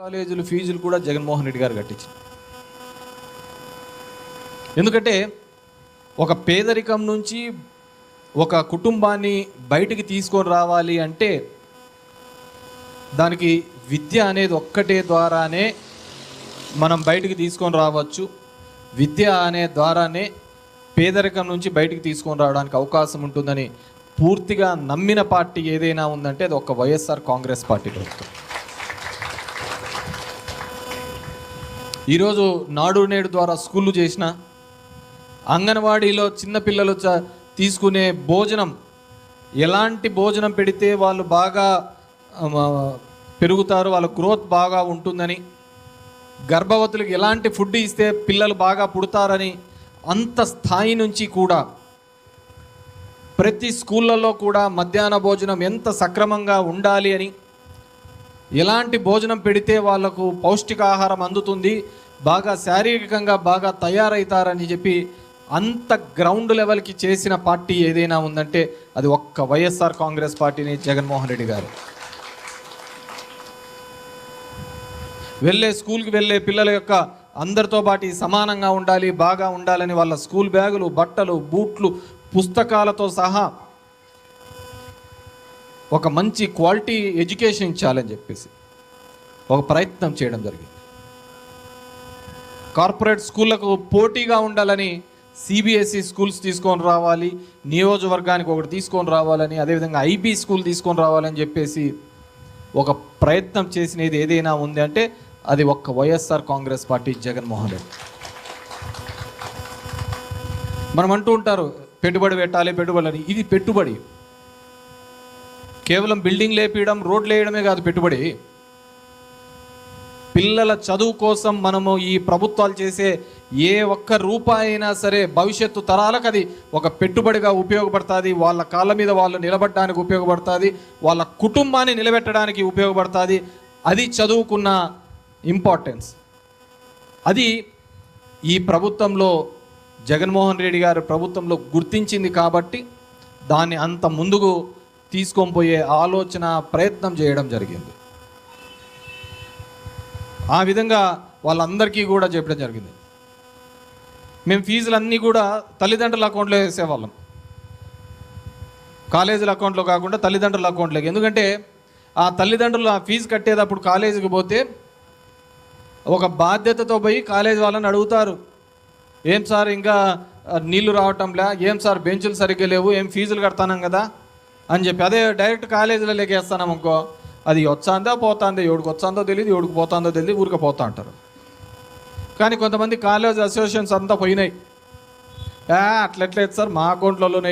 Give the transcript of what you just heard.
కాలేజీలు ఫీజులు కూడా జగన్మోహన్ రెడ్డి గారు కట్టించారు. ఎందుకంటే ఒక పేదరికం నుంచి ఒక కుటుంబాన్ని బయటికి తీసుకొని రావాలి అంటే దానికి విద్య అనేది ఒక్కటే ద్వారానే మనం బయటికి తీసుకొని రావచ్చు. విద్య అనే ద్వారానే పేదరికం నుంచి బయటికి తీసుకొని రావడానికి అవకాశం ఉంటుందని పూర్తిగా నమ్మిన పార్టీ ఏదైనా ఉందంటే అది ఒక వైఎస్ఆర్ కాంగ్రెస్ పార్టీ ప్రభుత్వం. ఈరోజు నాడు నేడు ద్వారా స్కూళ్ళు చేసిన అంగన్వాడీలో చిన్నపిల్లలు తీసుకునే భోజనం, ఎలాంటి భోజనం పెడితే వాళ్ళు బాగా పెరుగుతారు, వాళ్ళ గ్రోత్ బాగా ఉంటుందని, గర్భవతులకు ఎలాంటి ఫుడ్ ఇస్తే పిల్లలు బాగా పుడతారని అంత స్థాయి నుంచి కూడా ప్రతి స్కూళ్ళల్లో కూడా మధ్యాహ్న భోజనం ఎంత సక్రమంగా ఉండాలి అని, ఎలాంటి భోజనం పెడితే వాళ్ళకు పౌష్టికాహారం అందుతుంది, బాగా శారీరకంగా బాగా తయారవుతారని చెప్పి అంత గ్రౌండ్ లెవెల్కి చేసిన పార్టీ ఏదైనా ఉందంటే అది ఒక్క వైఎస్ఆర్ కాంగ్రెస్ పార్టీని, జగన్మోహన్ రెడ్డి గారు. స్కూల్కి వెళ్ళే పిల్లల యొక్క అందరితో పాటు సమానంగా ఉండాలి, బాగా ఉండాలని వాళ్ళ స్కూల్ బ్యాగులు, బట్టలు, బూట్లు, పుస్తకాలతో సహా ఒక మంచి క్వాలిటీ ఎడ్యుకేషన్ ఇచ్చాలని చెప్పేసి ఒక ప్రయత్నం చేయడం జరిగింది. కార్పొరేట్ స్కూళ్ళకు పోటీగా ఉండాలని సిబిఎస్ఈ స్కూల్స్ తీసుకొని రావాలి, నియోజకవర్గానికి ఒకటి తీసుకొని రావాలని, అదేవిధంగా ఐబీ స్కూల్ తీసుకొని రావాలని చెప్పేసి ఒక ప్రయత్నం చేసినది ఏదైనా ఉంది అంటే అది ఒక్క వైఎస్ఆర్ కాంగ్రెస్ పార్టీ, జగన్మోహన్ రెడ్డి. మనం అంటూ ఉంటారు పెట్టుబడి పెట్టాలి, పెట్టుబడి అని. ఇది పెట్టుబడి కేవలం బిల్డింగ్ లేపేయడం, రోడ్లు వేయడమే కాదు పెట్టుబడి. పిల్లల చదువు కోసం మనము ఈ ప్రభుత్వాలు చేసే ఏ ఒక్క రూపాయి అయినా సరే భవిష్యత్తు తరాలకు అది ఒక పెట్టుబడిగా ఉపయోగపడుతుంది. వాళ్ళ కాళ్ళ మీద వాళ్ళు నిలబడడానికి ఉపయోగపడుతుంది, వాళ్ళ కుటుంబాన్ని నిలబెట్టడానికి ఉపయోగపడుతుంది. అది చదువుకున్న ఇంపార్టెన్స్. అది ఈ ప్రభుత్వంలో జగన్మోహన్ రెడ్డి గారి ప్రభుత్వంలో గుర్తించింది కాబట్టి దాన్ని అంత ముందుకు తీసుకొని పోయే ఆలోచన, ప్రయత్నం చేయడం జరిగింది. ఆ విధంగా వాళ్ళందరికీ కూడా చెప్పడం జరిగింది. మేము ఫీజులన్నీ కూడా తల్లిదండ్రుల అకౌంట్లో వేసేవాళ్ళం, కాలేజీల అకౌంట్లో కాకుండా తల్లిదండ్రుల అకౌంట్లోకి. ఎందుకంటే ఆ తల్లిదండ్రులు ఆ ఫీజు కట్టేటప్పుడు కాలేజీకి పోతే ఒక బాధ్యతతో పోయి కాలేజీ వాళ్ళని అడుగుతారు, ఏం సార్ ఇంకా నీళ్లు రావటంలే, ఏం సార్ బెంచులు సరిగ్గా లేవు, ఏం ఫీజులు కడతానం కదా అని చెప్పి. అదే డైరెక్ట్ కాలేజీలో లేకేస్తాను అనుకో, అది వచ్చాందా పోతాందో, ఎవడికి వచ్చాందో తెలియదు, ఎవడికి పోతాందో తెలియదు, ఊరికి పోతా అంటారు. కానీ కొంతమంది కాలేజ్ అసోసియేషన్స్ అంతా పోయినాయి, అట్లెట్లేదు సార్ మా అకౌంట్లలోనే